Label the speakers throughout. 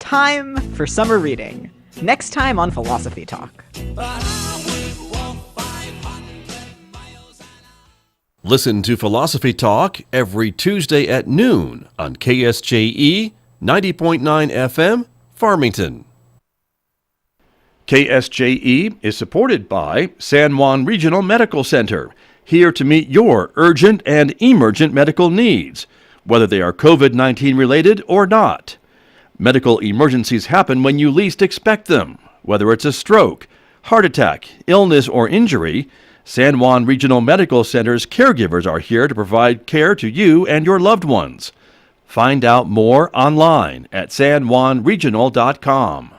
Speaker 1: time for summer reading. Next time on Philosophy Talk.
Speaker 2: Listen to Philosophy Talk every Tuesday at noon on KSJE 90.9 FM, Farmington. KSJE is supported by San Juan Regional Medical Center, here to meet your urgent and emergent medical needs, whether they are COVID-19 related or not. Medical emergencies happen when you least expect them, whether it's a stroke, heart attack, illness, or injury. San Juan Regional Medical Center's caregivers are here to provide care to you and your loved ones. Find out more online at sanjuanregional.com.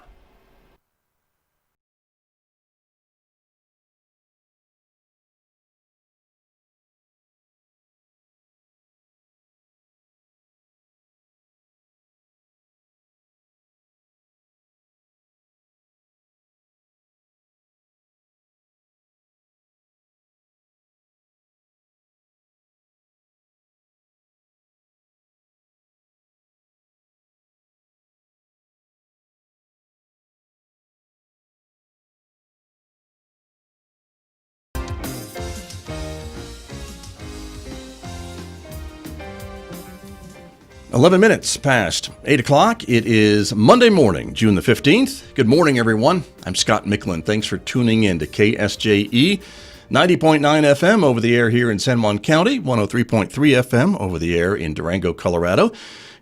Speaker 2: "11 minutes past 8 o'clock. It is Monday morning, June the 15th. Good morning, everyone. I'm Scott Micklin. Thanks for tuning in to KSJE 90.9 FM over the air here in San Juan County, 103.3 FM over the air in Durango, Colorado,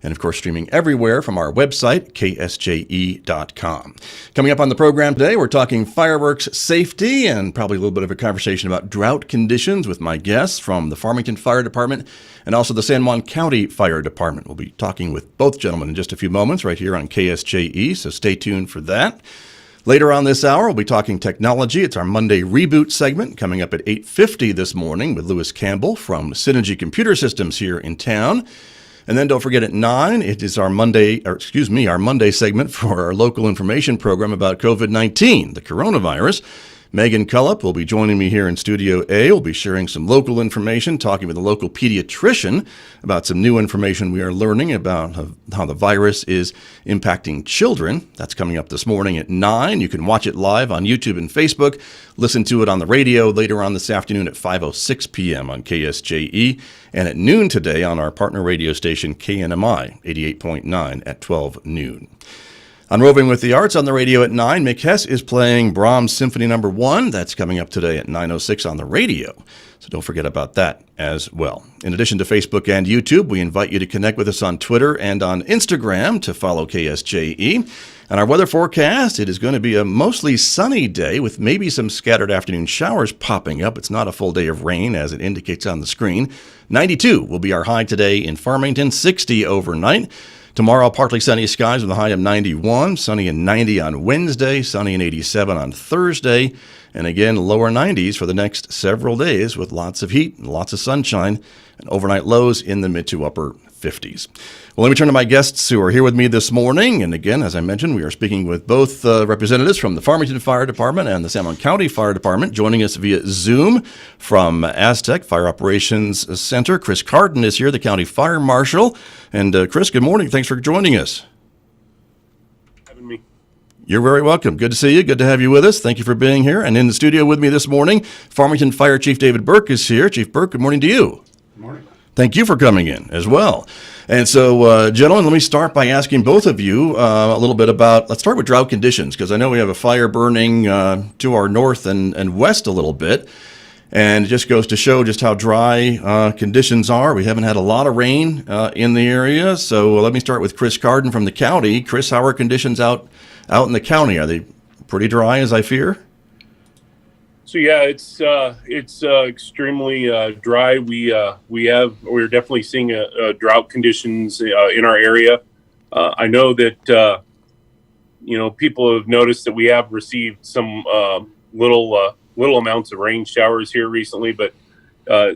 Speaker 2: and of course streaming everywhere from our website, ksje.com. Coming up on the program today, we're talking fireworks safety and probably a little bit of a conversation about drought conditions with my guests from the Farmington Fire Department and also the San Juan County Fire Department. We'll be talking with both gentlemen in just a few moments right here on KSJE, so stay tuned for that. Later on this hour, we'll be talking technology. It's our Monday Reboot segment coming up at 8:50 this morning with Lewis Campbell from Synergy Computer Systems here in town. And then don't forget at 9, it is our Monday segment for our local information program about COVID-19, the coronavirus. Megan Cullop will be joining me here in Studio A. We'll be sharing some local information, talking with a local pediatrician about some new information we are learning about how the virus is impacting children. That's coming up this morning at 9. You can watch it live on YouTube and Facebook. Listen to it on the radio later on this afternoon at 5:06 p.m. on KSJE, and at noon today on our partner radio station KNMI 88.9 at 12 noon. On Roving with the Arts on the radio at 9, Mick Hess is playing Brahms Symphony No. 1. That's coming up today at 9:06 on the radio. So don't forget about that as well. In addition to Facebook and YouTube, we invite you to connect with us on Twitter and on Instagram to follow KSJE. And our weather forecast, it is going to be a mostly sunny day with maybe some scattered afternoon showers popping up. It's not a full day of rain as it indicates on the screen. 92 will be our high today in Farmington, 60 overnight. Tomorrow, partly sunny skies with a high of 91, sunny and 90 on Wednesday, sunny and 87 on Thursday, and again, lower 90s for the next several days with lots of heat and lots of sunshine, and overnight lows in the mid to upper 50s. Well, let me turn to my guests who are here with me this morning. And again, as I mentioned, we are speaking with both representatives from the Farmington Fire Department and the San Juan County Fire Department. Joining us via Zoom from Aztec Fire Operations Center, Chris Carden is here, the County Fire Marshal. And Chris, good morning. Thanks for joining us.
Speaker 3: Having me.
Speaker 2: You're very welcome. Good to see you. Good to have you with us. Thank you for being here. And in the studio with me this morning, Farmington Fire Chief David Burke is here. Chief Burke, good morning to you.
Speaker 3: Good morning.
Speaker 2: Thank you for coming in as well. And so, gentlemen, let me start by asking both of you a little bit about, let's start with drought conditions, because I know we have a fire burning to our north and west a little bit. And it just goes to show just how dry conditions are. We haven't had a lot of rain in the area. So let me start with Chris Carden from the county. Chris, how are conditions out in the county? Are they pretty dry, as I fear?
Speaker 3: So yeah, it's extremely dry. We're definitely seeing drought conditions in our area. I know that people have noticed that we have received some little amounts of rain showers here recently, but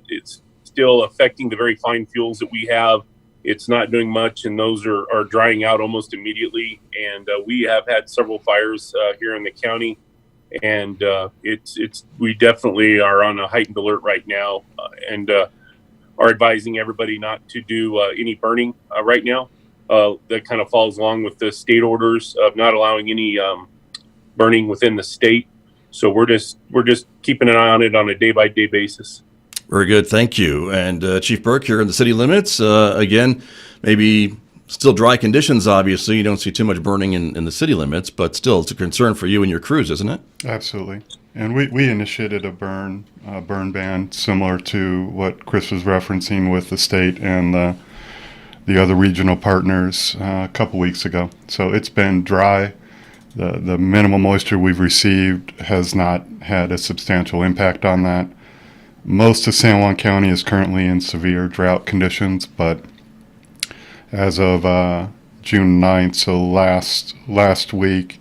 Speaker 3: it's still affecting the very fine fuels that we have. It's not doing much, and those are drying out almost immediately. And we have had several fires here in the county. And we definitely are on a heightened alert right now, and are advising everybody not to do any burning right now. that kind of falls along with the state orders of not allowing any burning within the state. So we're just keeping an eye on it on a day-by-day basis.
Speaker 2: Very good. Thank you. And Chief Burke, here in the city limits, again, maybe still dry conditions, obviously. You don't see too much burning in the city limits, but still, it's a concern for you and your crews, isn't it?
Speaker 4: Absolutely. And we initiated a burn ban similar to what Chris was referencing with the state and the other regional partners a couple weeks ago. So it's been dry. The minimal moisture we've received has not had a substantial impact on that. Most of San Juan County is currently in severe drought conditions, but as of June 9th, so last week,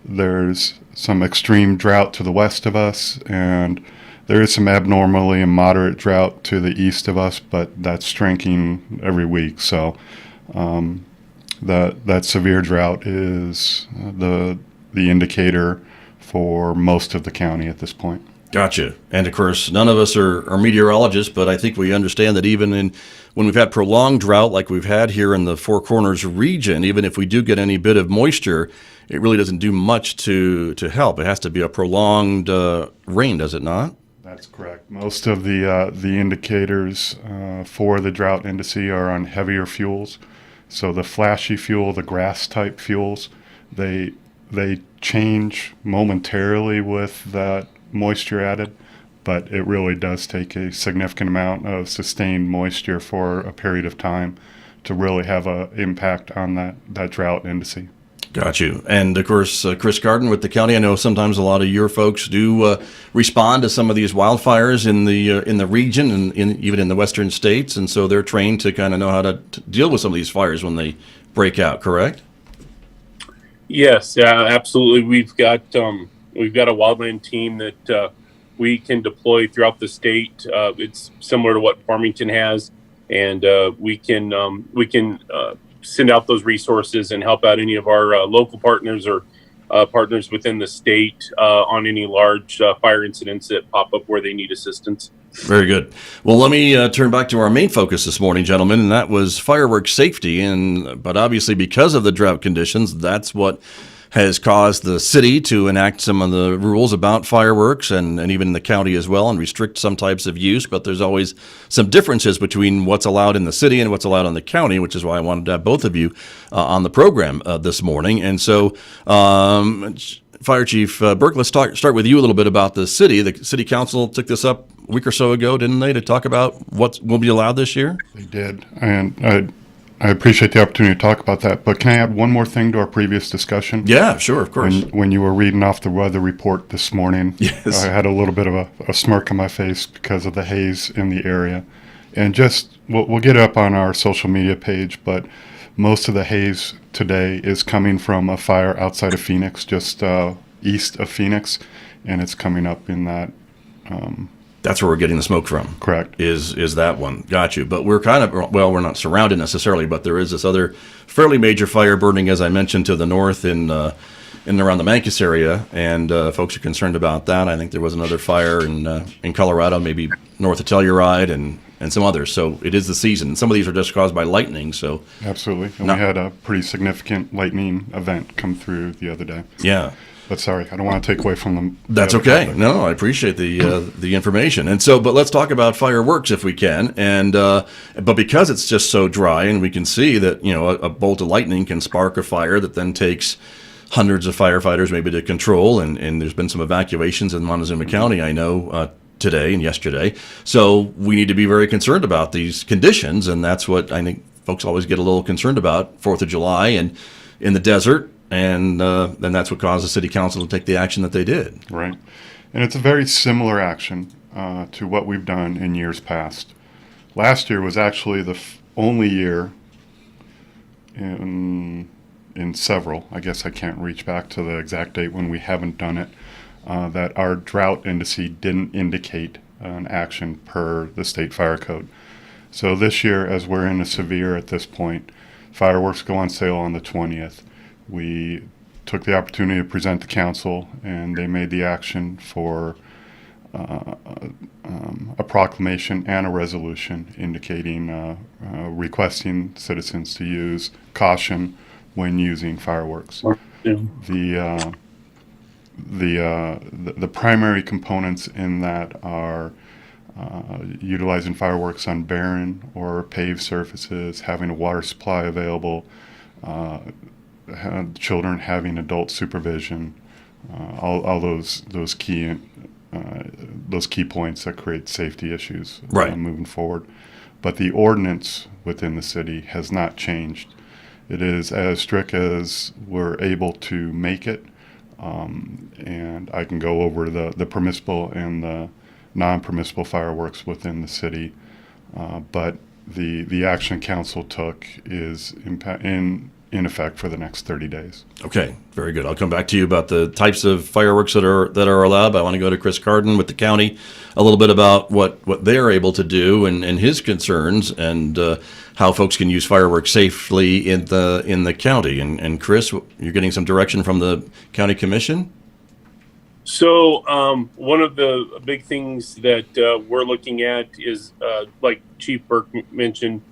Speaker 4: there's some extreme drought to the west of us, and there is some abnormally and moderate drought to the east of us, but that's shrinking every week. So that severe drought is the indicator for most of the county at this point.
Speaker 2: Gotcha. And of course, none of us are meteorologists, but I think we understand that even when we've had prolonged drought like we've had here in the Four Corners region, even if we do get any bit of moisture, it really doesn't do much to help. It has to be a prolonged rain, does it not?
Speaker 4: That's correct. Most of the indicators for the drought indice are on heavier fuels. So the flashy fuel, the grass type fuels, they change momentarily with that moisture added, but it really does take a significant amount of sustained moisture for a period of time to really have an impact on that drought indice.
Speaker 2: Got you. And of course, Chris Garden with the county. I know sometimes a lot of your folks do respond to some of these wildfires in the region and even in the western states, and so they're trained to kind of know how to deal with some of these fires when they break out. Correct?
Speaker 3: Yes, absolutely. We've got a wildland team that we can deploy throughout the state. It's similar to what Farmington has, and we can send out those resources and help out any of our local partners or partners within the state on any large fire incidents that pop up where they need assistance.
Speaker 2: Very good. Well, let me turn back to our main focus this morning, gentlemen, and that was fireworks safety. But obviously, because of the drought conditions, that's what has caused the city to enact some of the rules about fireworks and even the county as well and restrict some types of use. But there's always some differences between what's allowed in the city and what's allowed in the county, which is why I wanted to have both of you on the program this morning. And so, Fire Chief Burke, let's start with you a little bit about the city. The city council took this up a week or so ago, didn't they, to talk about what will be allowed this year?
Speaker 4: They did. And I appreciate the opportunity to talk about that, but can I add one more thing to our previous discussion?
Speaker 2: Yeah, sure, of course.
Speaker 4: When you were reading off the weather report this morning,
Speaker 2: yes.
Speaker 4: I had a little bit of a smirk on my face because of the haze in the area. And we'll get it up on our social media page, but most of the haze today is coming from a fire outside of Phoenix, just east of Phoenix, and it's coming up in that.
Speaker 2: That's where we're getting the smoke from.
Speaker 4: Correct.
Speaker 2: Is that one. Got you. But we're we're not surrounded necessarily, but there is this other fairly major fire burning, as I mentioned, to the north in and around the Mancus area, and folks are concerned about that. I think there was another fire in Colorado, maybe north of Telluride, and some others. So it is the season. Some of these are just caused by lightning. So
Speaker 4: absolutely. And we had a pretty significant lightning event come through the other day.
Speaker 2: Yeah.
Speaker 4: But sorry, I don't want to take away from them.
Speaker 2: That's okay. Topic. No, I appreciate the information. And so, but let's talk about fireworks if we can. And but because it's just so dry, and we can see that a bolt of lightning can spark a fire that then takes hundreds of firefighters maybe to control. And there's been some evacuations in Montezuma County, I know, today and yesterday. So we need to be very concerned about these conditions, and that's what I think folks always get a little concerned about. 4th of July and in the desert. And then that's what caused the city council to take the action that they did.
Speaker 4: Right. And it's a very similar action to what we've done in years past. Last year was actually the only year in several, I guess I can't reach back to the exact date when we haven't done it, that our drought indice didn't indicate an action per the state fire code. So this year, as we're in a severe at this point, fireworks go on sale on the 20th. We took the opportunity to present to council, and they made the action for a proclamation and a resolution indicating requesting citizens to use caution when using fireworks.
Speaker 3: Yeah.
Speaker 4: The primary components in that are utilizing fireworks on barren or paved surfaces, having a water supply available, children having adult supervision, all those key points that create safety issues
Speaker 2: Right.
Speaker 4: moving forward. But the ordinance within the city has not changed. It is as strict as we're able to make it, and I can go over the permissible and the non-permissible fireworks within the city, but the action council took is in effect for the next 30 days.
Speaker 2: Okay, very good. I'll come back to you about the types of fireworks that are allowed. But I want to go to Chris Carden with the county a little bit about what they're able to do and his concerns and how folks can use fireworks safely in the county. And Chris, you're getting some direction from the county commission?
Speaker 3: So one of the big things that we're looking at is, like Chief Burke mentioned,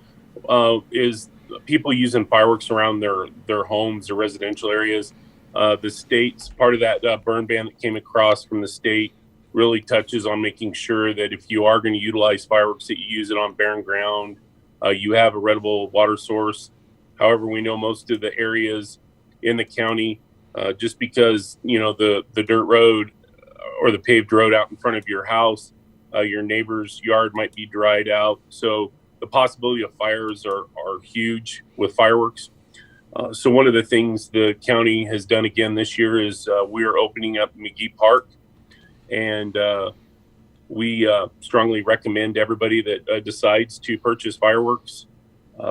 Speaker 3: is people using fireworks around their homes or residential areas. The state's part of that burn ban that came across from the state really touches on making sure that if you are going to utilize fireworks, that you use it on barren ground. You have a readable water source. However, we know most of the areas in the county, just because the dirt road or the paved road out in front of your house, your neighbor's yard might be dried out. So the possibility of fires are huge with fireworks. So one of the things the county has done again this year is we are opening up McGee Park, and we strongly recommend everybody that decides to purchase fireworks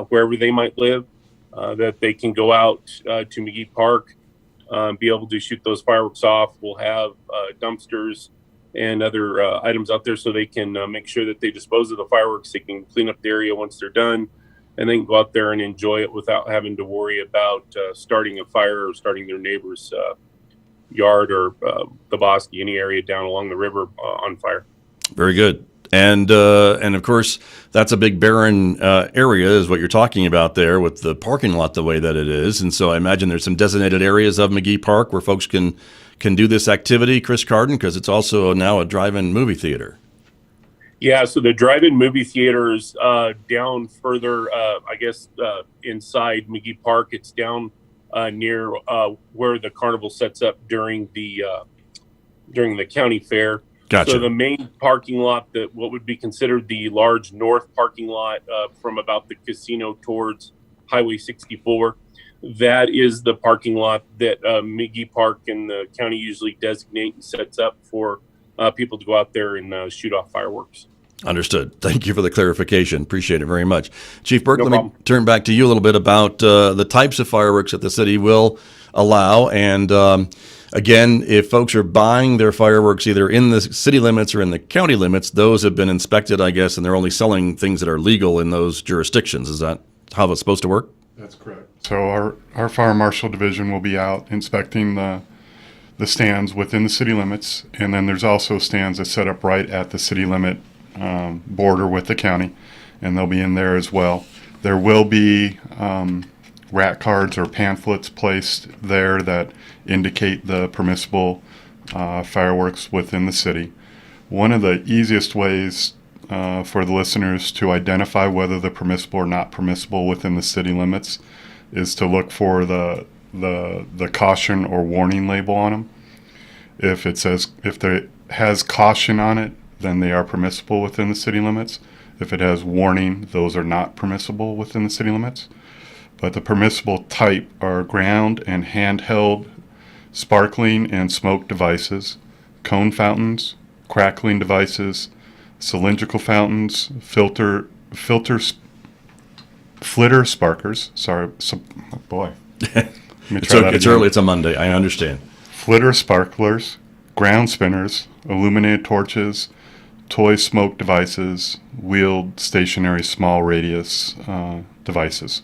Speaker 3: wherever they might live, that they can go out to McGee Park, be able to shoot those fireworks off. We'll have dumpsters and other items out there so they can make sure that they dispose of the fireworks. They can clean up the area once they're done, and they can go out there and enjoy it without having to worry about starting a fire or starting their neighbor's yard or the bosque, any area down along the river on fire.
Speaker 2: Very good. And of course, that's a big barren area is what you're talking about there with the parking lot the way that it is. And so I imagine there's some designated areas of McGee Park where folks can do this activity, Chris Carden, because it's also now a drive-in movie theater.
Speaker 3: Yeah, so the drive-in movie theater is down further, inside McGee Park. It's down near where the carnival sets up during the county fair.
Speaker 2: Gotcha.
Speaker 3: So the main parking lot, what would be considered the large north parking lot from about the casino towards Highway 64, that is the parking lot that McGee Park and the county usually designate and sets up for people to go out there and shoot off fireworks.
Speaker 2: Understood. Thank you for the clarification. Appreciate it very much. Chief Burke,
Speaker 3: No
Speaker 2: let
Speaker 3: problem.
Speaker 2: me turn back to you a little bit about the types of fireworks that the city will allow. And again, if folks are buying their fireworks either in the city limits or in the county limits, those have been inspected, I guess, and they're only selling things that are legal in those jurisdictions. Is that how it's supposed to work?
Speaker 4: That's correct. So our fire marshal division will be out inspecting the stands within the city limits, and then there's also stands that set up right at the city limit border with the county, and they'll be in there as well. There will be rat cards or pamphlets placed there that indicate the permissible fireworks within the city. One of the easiest ways for the listeners to identify whether they're permissible or not permissible within the city limits is to look for the caution or warning label on them. If it has caution on it, then they are permissible within the city limits. If it has warning, those are not permissible within the city limits. But the permissible type are ground and handheld sparkling and smoke devices, cone fountains, crackling devices, cylindrical fountains, flitter sparkers. Sorry, boy. Let me
Speaker 2: It's
Speaker 4: try
Speaker 2: okay.
Speaker 4: that
Speaker 2: It's
Speaker 4: again.
Speaker 2: early. It's a Monday. I understand.
Speaker 4: Flitter sparklers, ground spinners, illuminated torches, toy smoke devices, wheeled stationary small radius devices.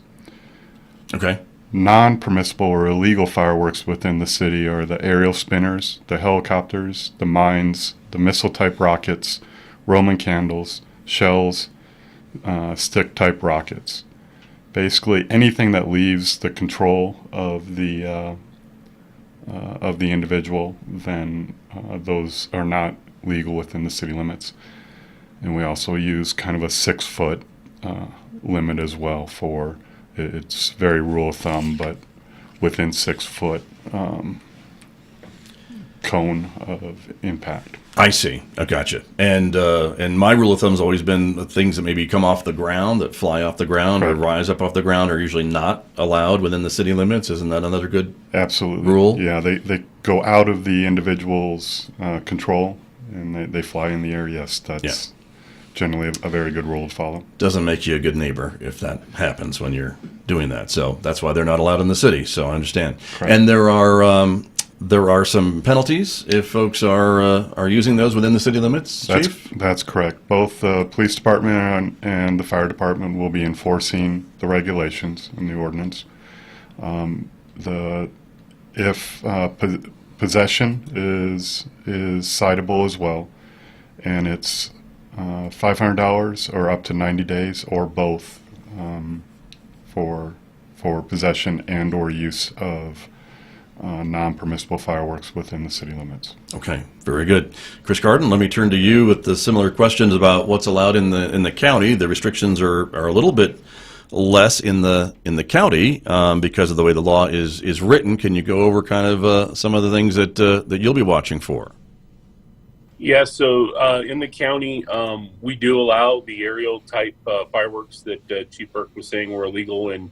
Speaker 2: Okay.
Speaker 4: Non-permissible or illegal fireworks within the city are the aerial spinners, the helicopters, the mines, the missile-type rockets, Roman candles, shells, stick-type rockets. Basically, anything that leaves the control of the individual, then those are not legal within the city limits. And we also use kind of a 6-foot limit as well for, it's very rule of thumb, but within 6 foot cone of impact.
Speaker 2: I see. I gotcha. And my rule of thumb has always been the things that maybe come off the ground, that fly off the ground or rise up off the ground, are usually not allowed within the city limits. Isn't that another good
Speaker 4: Absolutely.
Speaker 2: rule?
Speaker 4: Yeah, they go out of the individual's control and they fly in the air. Yes, that's generally a very good rule to follow.
Speaker 2: Doesn't make you a good neighbor if that happens when you're doing that. So that's why they're not allowed in the city. So I understand.
Speaker 4: Correct.
Speaker 2: And there are some penalties if folks are using those within the city limits, Chief?
Speaker 4: That's correct. Both the police department and the fire department will be enforcing the regulations in the ordinance. Possession is citable as well, and it's $500 or up to 90 days, or both, for possession and or use of non-permissible fireworks within the city limits.
Speaker 2: Okay, very good. Chris Garden, let me turn to you with the similar questions about what's allowed in the county. The restrictions are a little bit less in the county because of the way the law is written. Can you go over kind of some of the things that you'll be watching for?
Speaker 3: Yeah, so in the county, we do allow the aerial type fireworks that Chief Burke was saying were illegal in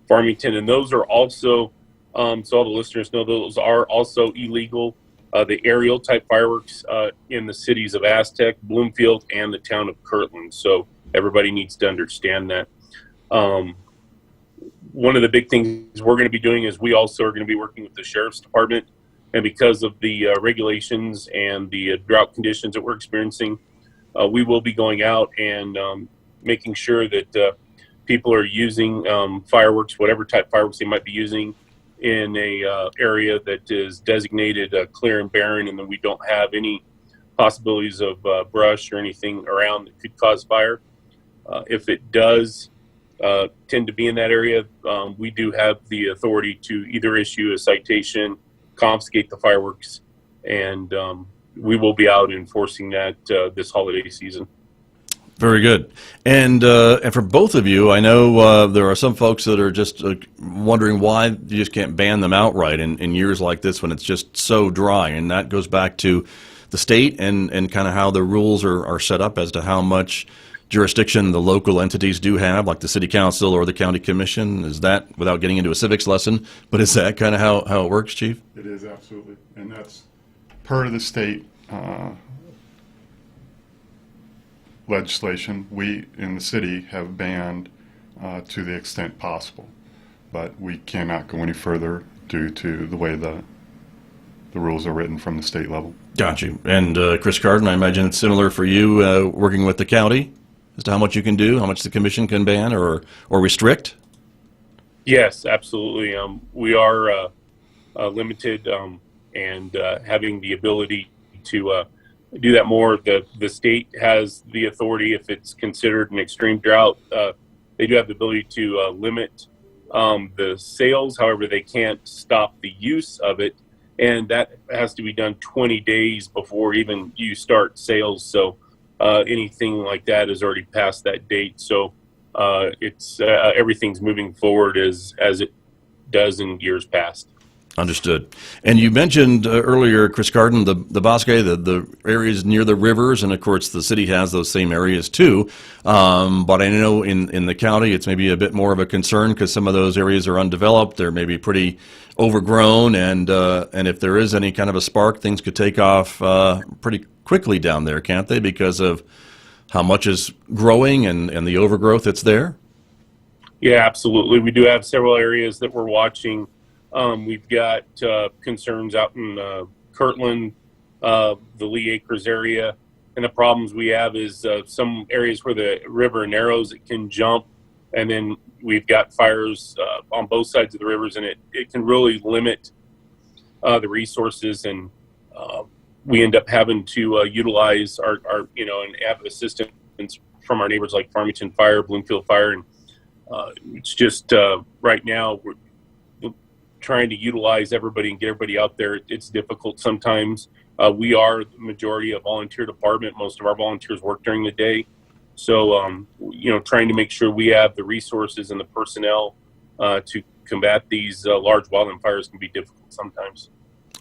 Speaker 3: Farmington, and those are also, so all the listeners know, those are also illegal. The aerial type fireworks in the cities of Aztec, Bloomfield, and the town of Kirtland. So everybody needs to understand that. One of the big things we're going to be doing is we also are going to be working with the sheriff's department. And because of the regulations and the drought conditions that we're experiencing, we will be going out and making sure that people are using fireworks, whatever type of fireworks they might be using, in a area that is designated clear and barren, and then we don't have any possibilities of brush or anything around that could cause fire. If it does tend to be in that area, we do have the authority to either issue a citation, confiscate the fireworks, and we will be out enforcing that this holiday season.
Speaker 2: Very good. And for both of you, I know there are some folks that are just wondering why you just can't ban them outright in years like this when it's just so dry. And that goes back to the state and kind of how the rules are set up as to how much jurisdiction the local entities do have, like the city council or the county commission. Is that, without getting into a civics lesson, but is that kind of how it works, Chief?
Speaker 4: It is, absolutely. And that's per the state legislation. We in the city have banned to the extent possible, but we cannot go any further due to the way the rules are written from the state level.
Speaker 2: Got you. And Chris Carden, I imagine it's similar for you working with the county as to how much you can do, how much the commission can ban or restrict?
Speaker 3: Yes, absolutely. We are limited and having the ability to do that more. The state has the authority, if it's considered an extreme drought, they do have the ability to limit the sales. However, they can't stop the use of it, and that has to be done 20 days before even you start sales. So anything like that is already past that date. So it's everything's moving forward as it does in years past.
Speaker 2: Understood. And you mentioned earlier, Chris Carden, the bosque, the areas near the rivers, and of course the city has those same areas too. But I know in the county it's maybe a bit more of a concern because some of those areas are undeveloped. They're maybe pretty overgrown, and if there is any kind of a spark, things could take off pretty quickly down there, can't they? Because of how much is growing and the overgrowth that's there.
Speaker 3: Yeah, absolutely. We do have several areas that we're watching. We've got concerns out in Kirtland, the Lee Acres area, and the problems we have is some areas where the river narrows, it can jump and then we've got fires on both sides of the rivers, and it can really limit the resources, and we end up having to utilize our and have assistance from our neighbors like Farmington Fire, Bloomfield Fire, and it's just right now we're trying to utilize everybody and get everybody out there. It's difficult sometimes. We are the majority of volunteer department. Most of our volunteers work during the day. So, trying to make sure we have the resources and the personnel to combat these large wildland fires can be difficult sometimes.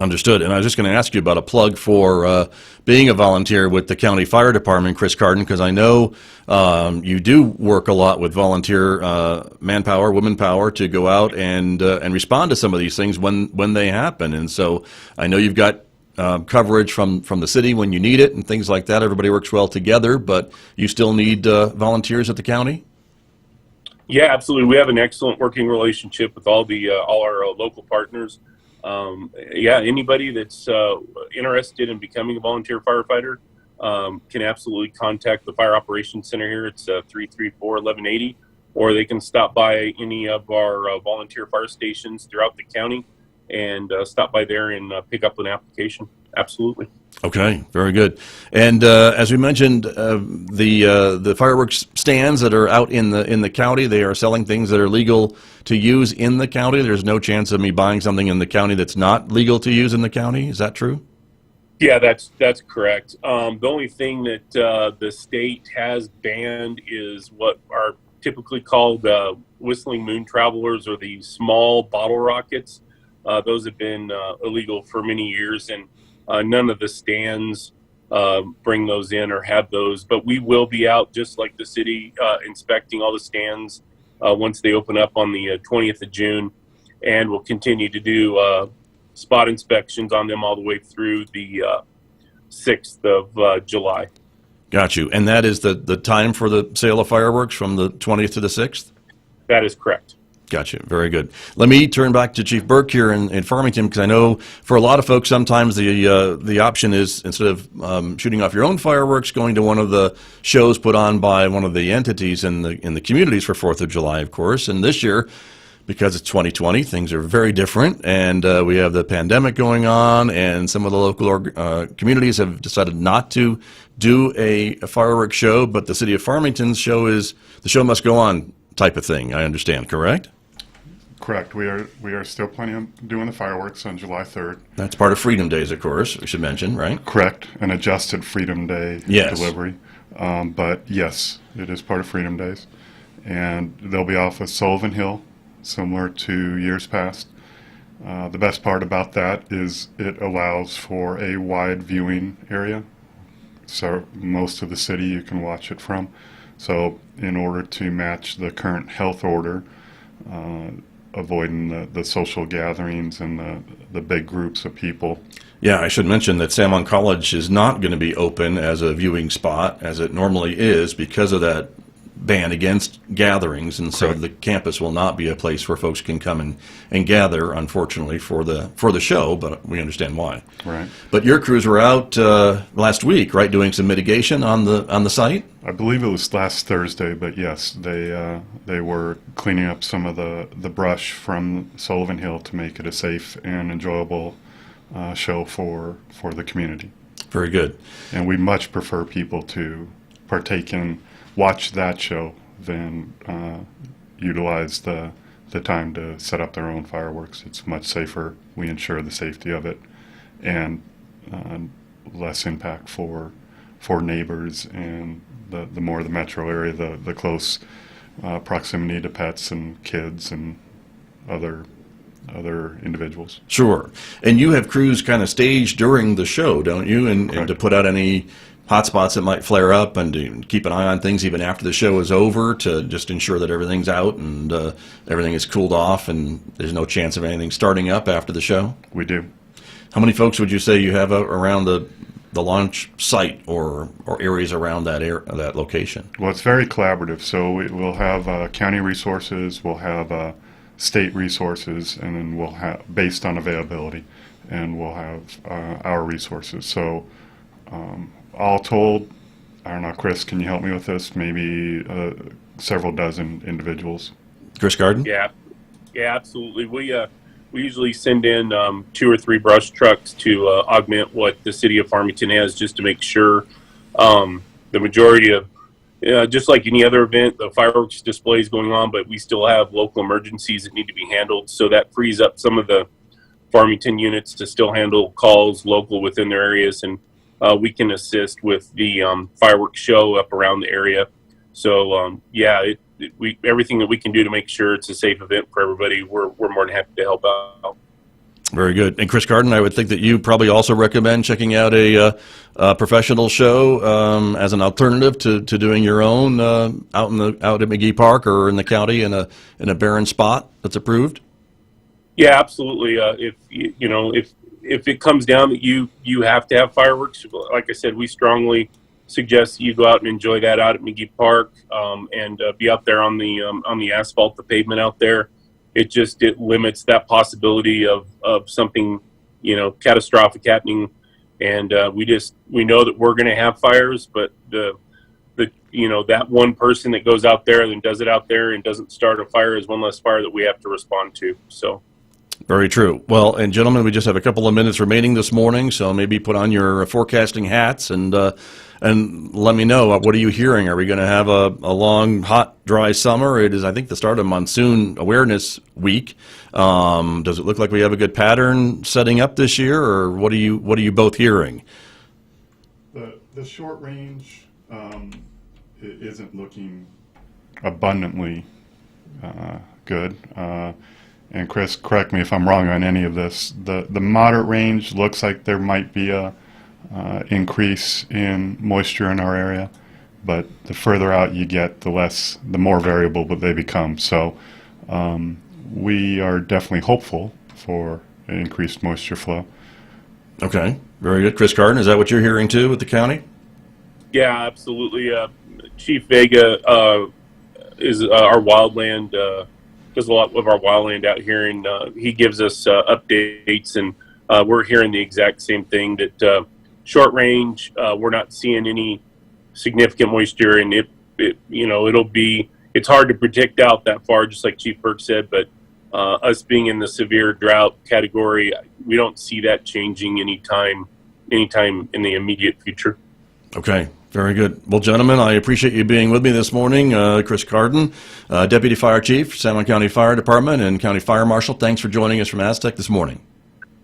Speaker 2: Understood. And I was just going to ask you about a plug for being a volunteer with the county fire department, Chris Carden, because I know you do work a lot with volunteer manpower, women power, to go out and respond to some of these things when they happen. And so I know you've got coverage from the city when you need it and things like that. Everybody works well together, but you still need volunteers at the county?
Speaker 3: Yeah, absolutely. We have an excellent working relationship with all our local partners. Anybody that's interested in becoming a volunteer firefighter can absolutely contact the Fire Operations Center here. It's 334-1180, or they can stop by any of our volunteer fire stations throughout the county and stop by there and pick up an application. Absolutely.
Speaker 2: Okay, very good. And as we mentioned, the fireworks stands that are out in the county, they are selling things that are legal to use in the county. There's no chance of me buying something in the county that's not legal to use in the county. Is that true?
Speaker 3: Yeah, that's correct. The only thing that the state has banned is what are typically called whistling moon travelers, or the small bottle rockets. Those have been illegal for many years, and none of the stands bring those in or have those. But we will be out, just like the city, inspecting all the stands once they open up on the 20th of June, and we'll continue to do spot inspections on them all the way through the 6th of July.
Speaker 2: Got you. And that is the time for the sale of fireworks, from the 20th to the 6th?
Speaker 3: That is correct.
Speaker 2: Gotcha. Very good. Let me turn back to Chief Burke here in Farmington, because I know for a lot of folks sometimes the option is, instead of shooting off your own fireworks, going to one of the shows put on by one of the entities in the communities for 4th of July, of course. And this year, because it's 2020, things are very different, and we have the pandemic going on, and some of the local communities have decided not to do a fireworks show, but the city of Farmington's show is the show must go on type of thing, I understand, correct?
Speaker 4: Correct. We are still planning on doing the fireworks on July 3rd.
Speaker 2: That's part of Freedom Days, of course, we should mention, right?
Speaker 4: Correct. An adjusted Freedom Day delivery. But yes, it is part of Freedom Days. And they'll be off of Sullivan Hill, similar to years past. The best part about that is it allows for a wide viewing area. So most of the city you can watch it from. So in order to match the current health order, avoiding the social gatherings and the big groups of people.
Speaker 2: Yeah, I should mention that Salmon College is not going to be open as a viewing spot, as it normally is, because of that ban against gatherings, and so the campus will not be a place where folks can come and gather, unfortunately, for the show, but we understand why.
Speaker 4: Right.
Speaker 2: But your crews were out last week, right, doing some mitigation on the site?
Speaker 4: I believe it was last Thursday, but yes, they were cleaning up some of the brush from Sullivan Hill to make it a safe and enjoyable show for the community.
Speaker 2: Very good.
Speaker 4: And we much prefer people to watch that show than utilize the time to set up their own fireworks. It's much safer. We ensure the safety of it, and less impact for neighbors, and the more the metro area, the close proximity to pets and kids and other individuals.
Speaker 2: Sure. And you have crews kind of staged during the show, don't you? And to put out any hot spots that might flare up, and to keep an eye on things even after the show is over, to just ensure that everything's out and everything is cooled off and there's no chance of anything starting up after the show?
Speaker 4: We do.
Speaker 2: How many folks would you say you have around the launch site or areas around that location?
Speaker 4: Well, it's very collaborative. So we'll have county resources, we'll have state resources, and then we'll have, based on availability, and we'll have our resources. So all told, I don't know, Chris, can you help me with this? Maybe several dozen individuals.
Speaker 2: Chris Garden?
Speaker 3: Yeah, yeah, absolutely. We usually send in 2 or 3 brush trucks to augment what the city of Farmington has, just to make sure the majority of, just like any other event, the fireworks display is going on, but we still have local emergencies that need to be handled. So that frees up some of the Farmington units to still handle calls local within their areas, and we can assist with the fireworks show up around the area. So everything that we can do to make sure it's a safe event for everybody, we're more than happy to help out.
Speaker 2: Very good. And Chris Garden, I would think that you probably also recommend checking out a professional show as an alternative to doing your own out at McGee Park or in the county in a barren spot that's approved.
Speaker 3: Yeah, absolutely. If it comes down that you have to have fireworks, like I said, we strongly suggest you go out and enjoy that out at McGee Park and be out there on the asphalt, the pavement out there. It limits that possibility of something catastrophic happening, and we know that we're going to have fires, but that one person that goes out there and does it out there and doesn't start a fire is one less fire that we have to respond to. So.
Speaker 2: Very true. Well, and gentlemen, we just have a couple of minutes remaining this morning, so maybe put on your forecasting hats and let me know, what are you hearing? Are we going to have a long, hot, dry summer? It is, I think, the start of Monsoon Awareness Week. Does it look like we have a good pattern setting up this year, or what are you both hearing?
Speaker 4: The short range isn't looking abundantly good. And Chris, correct me if I'm wrong on any of this. The moderate range looks like there might be a increase in moisture in our area, but the further out you get, the more variable they become. So we are definitely hopeful for an increased moisture flow.
Speaker 2: Okay, very good. Chris Garden, is that what you're hearing too with the county?
Speaker 3: Yeah, absolutely. Chief Vega is our wildland. Does a lot of our wildland out here, and he gives us updates, and we're hearing the exact same thing, that short range, we're not seeing any significant moisture, and it's hard to predict out that far, just like Chief Burke said, but us being in the severe drought category, we don't see that changing anytime in the immediate future.
Speaker 2: Okay. Very good. Well, gentlemen, I appreciate you being with me this morning. Chris Carden, Deputy Fire Chief, San Juan County Fire Department, and County Fire Marshal. Thanks for joining us from Aztec this morning.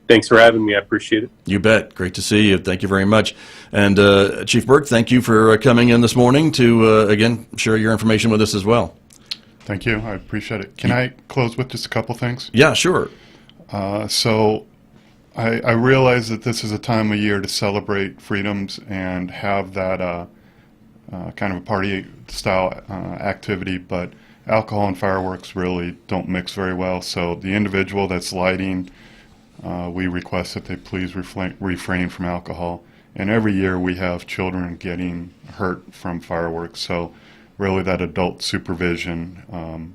Speaker 3: Thanks for having me. I appreciate it.
Speaker 2: You bet. Great to see you. Thank you very much. And Chief Burke, thank you for coming in this morning to, again, share your information with us as well.
Speaker 4: Thank you. I appreciate it. Can I close with just a couple things?
Speaker 2: Yeah, sure.
Speaker 4: So I realize that this is a time of year to celebrate freedoms and have that kind of a party-style activity, but alcohol and fireworks really don't mix very well. So the individual that's lighting, we request that they please refrain from alcohol. And every year we have children getting hurt from fireworks, so really that adult supervision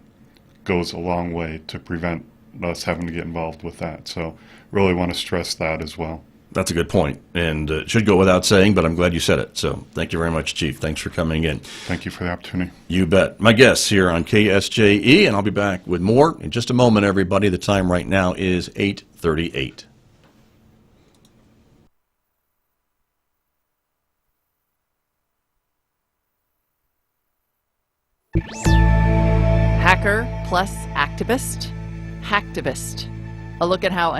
Speaker 4: goes a long way to prevent us having to get involved with that. So really want to stress that as well.
Speaker 2: That's a good point, and it should go without saying, but I'm glad you said it. So thank you very much, Chief. Thanks for coming in.
Speaker 4: Thank you for the opportunity.
Speaker 2: You bet. My guests here on KSJE, and I'll be back with more in just a moment, everybody. The time right now is 8:38.
Speaker 5: Hacker plus activist, hacktivist. A look at how